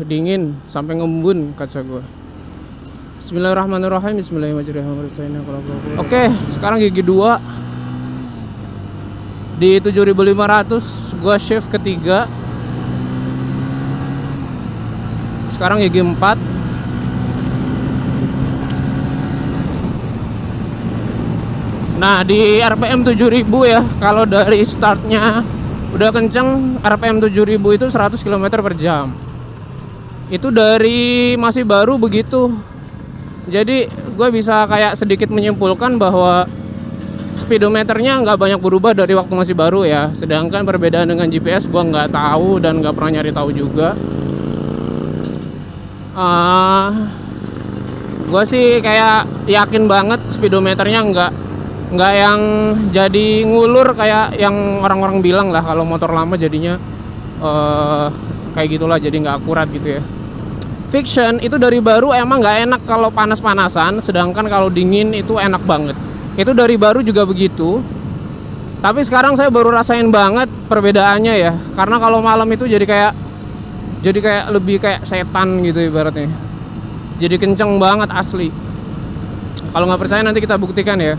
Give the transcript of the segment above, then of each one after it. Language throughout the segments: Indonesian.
Dingin sampai ngembun kaca gua. Bismillahirrahmanirrahim. Bismillahirrahmanirrahim. Oke, sekarang gigi 2 di 7500, gua shift ketiga. Sekarang gigi 4. Nah, di RPM 7000 ya. Kalau dari startnya udah kenceng, RPM 7000 itu 100 km per jam. Itu dari masih baru begitu. Jadi gue bisa kayak sedikit menyimpulkan bahwa speedometernya nggak banyak berubah dari waktu masih baru ya. Sedangkan perbedaan dengan GPS gue nggak tahu dan nggak pernah nyari tahu juga. Gue sih kayak yakin banget speedometernya nggak yang jadi ngulur kayak yang orang-orang bilang lah. Kalau motor lama jadinya kayak gitulah, jadi nggak akurat gitu ya. Fiction itu dari baru emang nggak enak kalau panas-panasan, sedangkan kalau dingin itu enak banget. Itu dari baru juga begitu. Tapi sekarang saya baru rasain banget perbedaannya ya. Karena kalau malam itu jadi kayak lebih kayak setan gitu ibaratnya. Jadi kenceng banget asli. Kalau nggak percaya nanti kita buktikan ya.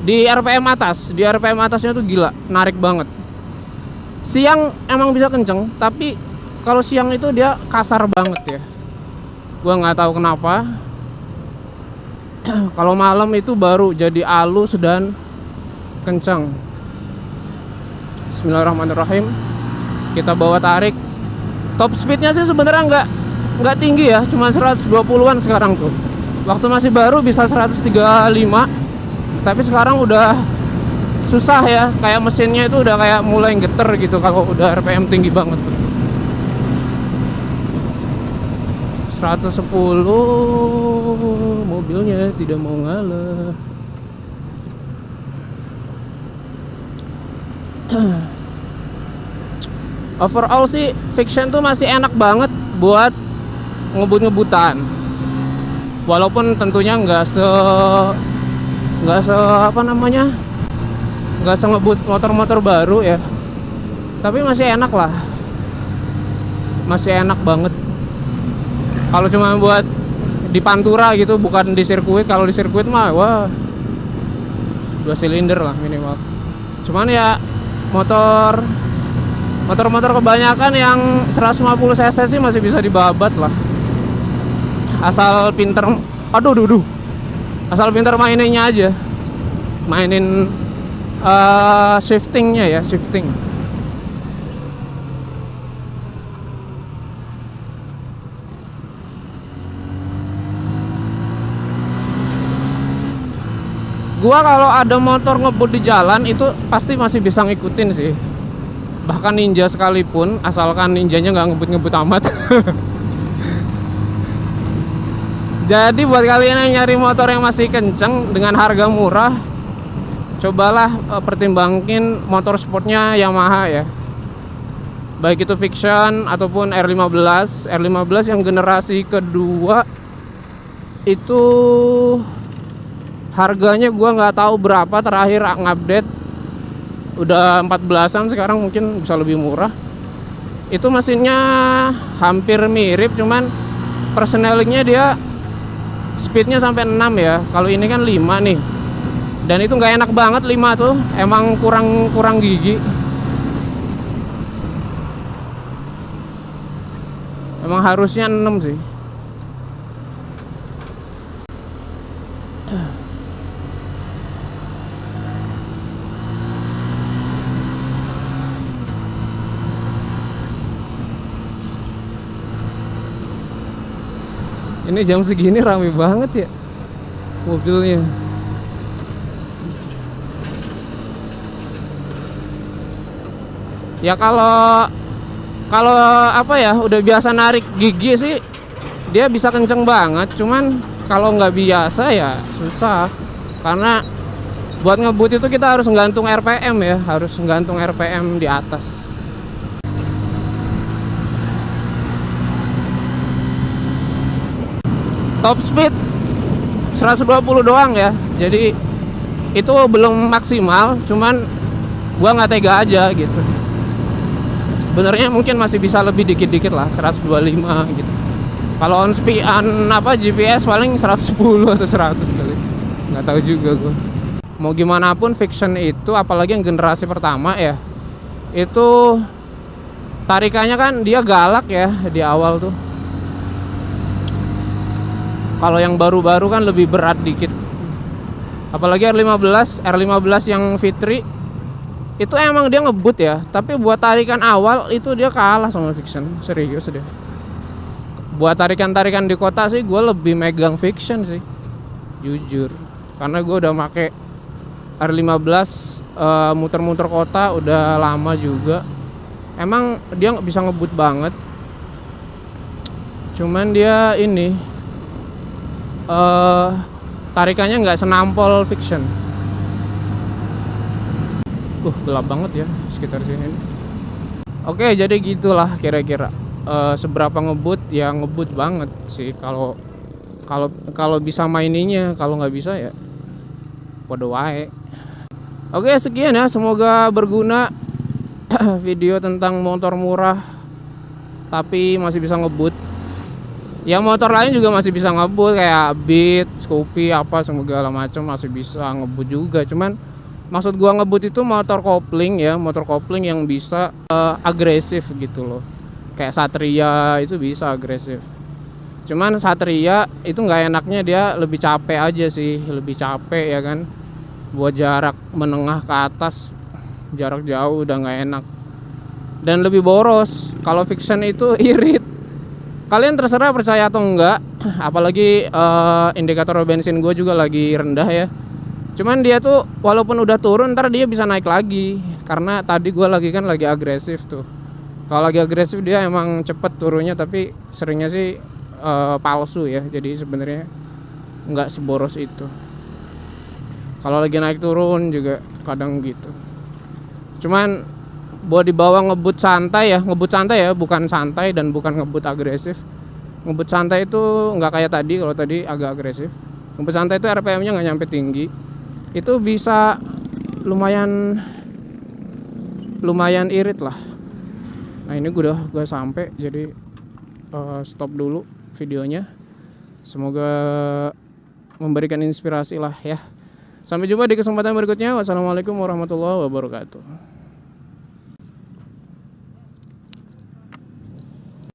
Di RPM atasnya tuh gila, narik banget. Siang emang bisa kenceng, tapi kalau siang itu dia kasar banget ya. Gua nggak tahu kenapa. Kalau malam itu baru jadi halus dan kencang. Bismillahirrahmanirrahim. Kita bawa tarik. Top speednya sih sebenarnya nggak tinggi ya, cuma 120-an sekarang tuh. Waktu masih baru bisa 135, tapi sekarang udah susah ya. Kayak mesinnya itu udah kayak mulai geter gitu kalau udah RPM tinggi banget tuh. 110, mobilnya tidak mau ngalah. Overall sih Fiction tuh masih enak banget buat ngebut-ngebutan. Walaupun tentunya nggak se nggak se ngebut motor-motor baru ya. Tapi masih enak lah. Masih enak banget. Kalau cuma buat di pantura gitu, bukan di sirkuit. Kalau di sirkuit mah wah 2 silinder lah minimal. Cuman ya motor kebanyakan yang 150 cc sih masih bisa dibabat lah. Asal pinter, asal pinter maininnya aja. Mainin shiftingnya ya, shifting. Gua kalau ada motor ngebut di jalan itu pasti masih bisa ngikutin sih. Bahkan Ninja sekalipun, asalkan Ninjanya nggak ngebut-ngebut amat. Jadi buat kalian yang nyari motor yang masih kenceng dengan harga murah, cobalah pertimbangin motor sportnya Yamaha ya. Baik itu Fiction ataupun R15. R15 yang generasi kedua itu harganya gua nggak tahu berapa, terakhir ngupdate udah 14-an, sekarang mungkin bisa lebih murah. Itu mesinnya hampir mirip, cuman persnelingnya dia speednya sampai 6 ya. Kalau ini kan 5 nih. Dan itu nggak enak banget 5 tuh, emang kurang gigi. Emang harusnya 6 sih. Ini jam segini rame banget ya mobilnya. Ya kalau apa ya, udah biasa narik gigi sih dia bisa kenceng banget. Cuman kalau nggak biasa ya susah. Karena buat ngebut itu kita harus nggantung RPM ya, harus nggantung RPM di atas. top speed 120 doang ya, jadi itu belum maksimal, cuman gua nggak tega aja gitu. Sebenarnya mungkin masih bisa lebih dikit-dikit lah, 125 gitu. Kalau on speed GPS paling 110 atau 100 kali, nggak tahu juga gua. Mau gimana pun Viction itu, apalagi yang generasi pertama ya, itu tarikannya kan dia galak ya di awal tuh. Kalau yang baru-baru kan lebih berat dikit. Apalagi R15 yang Fitri itu emang dia ngebut ya, tapi buat tarikan awal itu dia kalah sama Viction, serius deh. Buat tarikan-tarikan di kota sih gue lebih megang Viction sih, jujur. Karena gue udah make R15 muter-muter kota udah lama juga. Emang dia nggak bisa ngebut banget, cuman dia ini tarikannya nggak senampol Viction. Gelap banget ya sekitar sini. Oke, jadi gitulah kira-kira. Seberapa ngebut ya, ngebut banget sih kalau kalau bisa maininya. Kalau nggak bisa ya podo wae. Oke, sekian ya, semoga berguna video tentang motor murah tapi masih bisa ngebut. Ya motor lain juga masih bisa ngebut kayak Beat, Scoopy apa segala macam masih bisa ngebut juga. Cuman maksud gua ngebut itu motor kopling ya, motor kopling yang bisa agresif gitu loh. Kayak Satria itu bisa agresif. Cuman Satria itu nggak enaknya dia lebih capek aja sih, lebih capek ya kan. Buat jarak menengah ke atas, jarak jauh udah nggak enak. Dan lebih boros. Kalau Viction itu irit. Kalian terserah percaya atau enggak. Apalagi indikator bensin gue juga lagi rendah ya. Cuman dia tuh walaupun udah turun ntar dia bisa naik lagi. Karena tadi gue lagi agresif tuh. Kalau lagi agresif dia emang cepet turunnya, tapi seringnya sih palsu ya. Jadi sebenarnya nggak seboros itu. Kalau lagi naik turun juga kadang gitu. Cuman buat dibawa ngebut santai ya, bukan santai dan bukan ngebut agresif. Ngebut santai itu nggak kayak tadi, kalau tadi agak agresif. Ngebut santai itu RPM-nya nggak nyampe tinggi, itu bisa lumayan irit lah. Nah ini gue sampai, jadi stop dulu videonya. Semoga memberikan inspirasi lah ya. Sampai jumpa di kesempatan berikutnya. Wassalamualaikum warahmatullahi wabarakatuh.